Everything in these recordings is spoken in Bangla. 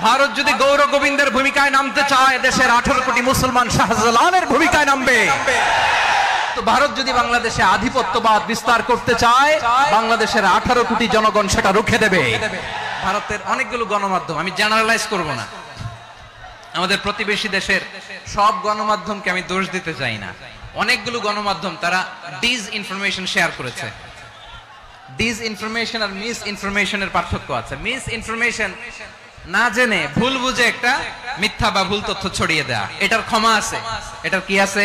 ভারত যদি গৌর গোবিন্দের ভূমিকায় নামতে চায়, দেশের 18 কোটি মুসলমান শাহজালালের ভূমিকায় নামবে। তো ভারত যদি বাংলাদেশে আধিপত্যবাদ বিস্তার করতে চায়, বাংলাদেশের 18 কোটি জনগণ সেটা রুখে দেবে। ভারতের অনেকগুলো গণমাধ্যম, আমি জেনারেলাইজ করব না, আমাদের প্রতিবেশী দেশের সব গণমাধ্যমকে আমি দোষ দিতে চাই না, অনেকগুলো গণমাধ্যম তারা ডিস ইনফরমেশন শেয়ার করেছে। ডিস ইনফরমেশন আর মিস ইনফরমেশনের পার্থক্য আছে। মিস ইনফরমেশন না জেনে ভুল বুঝে একটা মিথ্যা বা ভুল তথ্য ছড়িয়ে দেয়া, এটার ক্ষমা আছে, এটার কি আছে।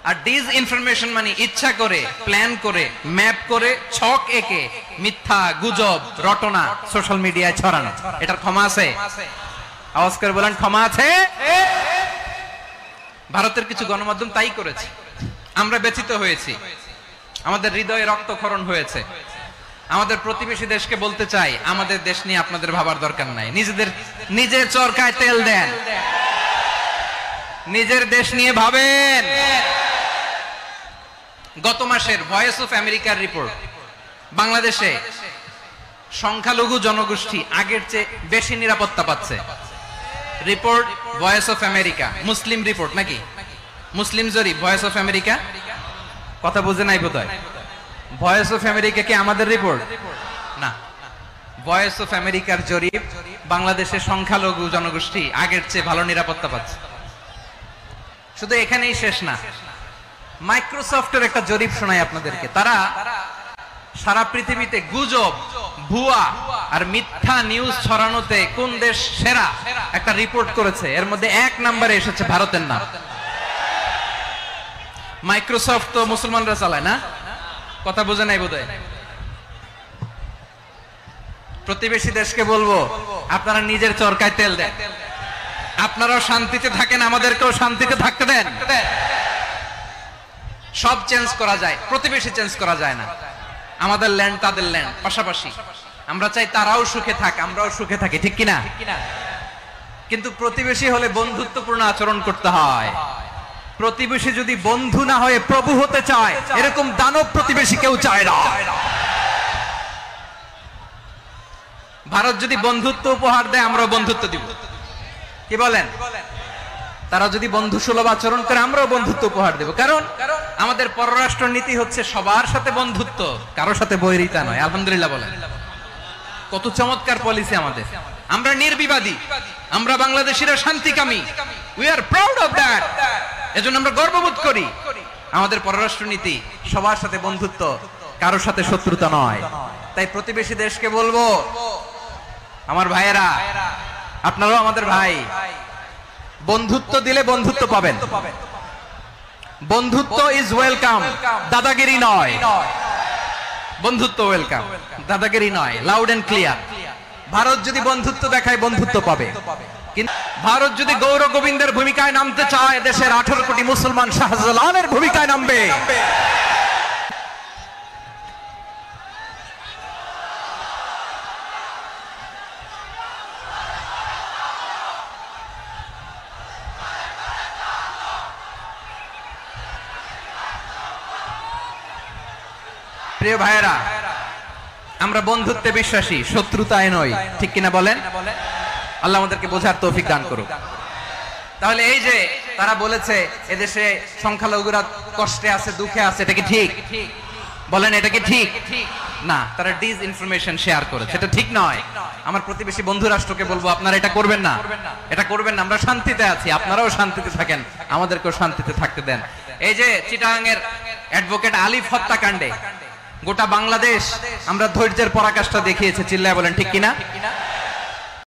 আর ডিস ইনফরমেশন মানে ইচ্ছা করে, প্ল্যান করে, ম্যাপ করে, ছক এঁকে মিথ্যা, গুজব, রটনা সোশ্যাল মিডিয়ায় ছড়ানো, এটার ক্ষমা আছে? আওয়াজ করে বলেন, ক্ষমা আছে? ভারতের কিছু গণমাধ্যম তাই করেছে, আমরা ব্যথিত হয়েছি, আমাদের হৃদয়ে রক্তক্ষরণ হয়েছে। আমাদের প্রতিবেশী দেশকে বলতে চাই, আমাদের দেশ নিয়ে আপনাদের ভাবার দরকার নাই, নিজের চরকায় তেল দেন, নিজের দেশ নিয়ে ভাবেন। গত মাসের ভয়েস অফ আমেরিকার রিপোর্ট, বাংলাদেশে সংখ্যালঘু জনগোষ্ঠী আগের চেয়ে বেশি নিরাপত্তা পাচ্ছে। Report voice of America, Muslim report নাকি, মুসলিম জরিপ, ভয়েস অফ আমেরিকা। কথা বুঝে নাই বোধহয়। ভয়েস অফ আমেরিকা কি আমাদের রিপোর্ট না, ভয়েস অফ আমেরিকার জরিপ, বাংলাদেশের সংখ্যালঘু জনগোষ্ঠী আগের চেয়ে ভালো নিরাপত্তা পাচ্ছে। শুধু এখানেই শেষ না, মাইক্রোসফটের একটা জরিপ শোনাই আপনাদেরকে। তারা সারা পৃথিবীতে গুজব, ভুয়া আর মিথ্যা নিউজ ছড়ানোতে কোন দেশ সেরা একটা রিপোর্ট করেছে, এর মধ্যে 1 নম্বরে এসেছে ভারতের নাম। মাইক্রোসফট তো মুসলমানরা চালায় না, কথা বোঝে নাই বোধহয়। প্রতিবেশী দেশকে বলবো, আপনারা নিজের চরকায় তেল দেন, আপনারাও শান্তিতে থাকেন, আমাদেরকেও শান্তিতে থাকতে দেন। সব চেঞ্জ করা যায়, প্রতিবেশী চেঞ্জ করা যায় না। আমাদের ল্যান্ড তাদের ল্যান্ড, পাশাপাশি। আমরা চাই তারাও সুখে থাক, আমরাও সুখে থাকি, ঠিক কিনা? কিন্তু প্রতিবেশী হলে বন্ধুত্বপূর্ণ আচরণ করতে হয়। প্রতিবেশী যদি বন্ধু না হয়ে প্রভু হতে চায়, এরকম দানব প্রতিবেশী কেউ চায় না। ভারত যদি বন্ধুত্ব উপহার দেয়, আমরাও বন্ধুত্ব দিব, কি বলেন? তারা যদি বন্ধু সুলভ আচরণ করে, আমরাও বন্ধুত্ব উপহার দেব। কারণ আমাদের পররাষ্ট্র নীতি হচ্ছে সবার সাথে বন্ধুত্ব, কারোর সাথে বৈরিতা নয়। আলহামদুলিল্লাহ বলেন, কত চমৎকার পলিসি আমাদের। আমরা নির্বিবাদী, আমরা বাংলাদেশিরা শান্তিকামী, we are proud of that. এজন্য আমরা গর্ববোধ করি। আমাদের পররাষ্ট্র নীতি সবার সাথে বন্ধুত্ব, কারোর সাথে শত্রুতা নয়। তাই প্রতিবেশী দেশকে বলবো, আমার ভাইয়েরা, আপনারাও আমাদের ভাই, বন্ধুত্ব দিলে বন্ধুত্ব পাবেন। বন্ধুত্ব ইজ ওয়েলকাম, দাদাগিরি নয়। বন্ধুত্ব ওয়েলকাম, দাদাগিরি নয়, লাউড এন্ড ক্লিয়ার। ভারত যদি বন্ধুত্ব দেখায়, বন্ধুত্ব পাবে। কিন্তু ভারত যদি গৌর গোবিন্দের ভূমিকায় নামতে চায়, দেশের 18 কোটি মুসলমান শাহজালালের ভূমিকায় নামবে। প্রিয় ভাইয়েরা, আমরা বন্ধুত্বে বিশ্বাসী, শত্রুতায় নই, ঠিক কিনা বলেন? আল্লাহ আমাদেরকে বোঝার তৌফিক দান করুক। তাহলে এই যে তারা বলেছে এদেশে সংখ্যালঘুরা কষ্টে আছে, দুঃখে আছে, এটা কি ঠিক? বলেন, এটা কি ঠিক? না, তারা ডিস ইনফরমেশন শেয়ার করেছে, এটা ঠিক নয়। আমার প্রতিবেশী বন্ধু রাষ্ট্রকে বলবো, আপনারা এটা করবেন না, এটা করবেন না। আমরা শান্তিতে আছি, আপনারাও শান্তিতে থাকেন, আমাদেরকেও শান্তিতে থাকতে দেন। এই যে চিটাগাং এর অ্যাডভোকেট আলিফ হত্যাকাণ্ডে গোটা বাংলাদেশ আমরা ধৈর্যের পরাকাষ্ঠা দেখিয়েছে, চিল্লায় বলেন ঠিক কিনা?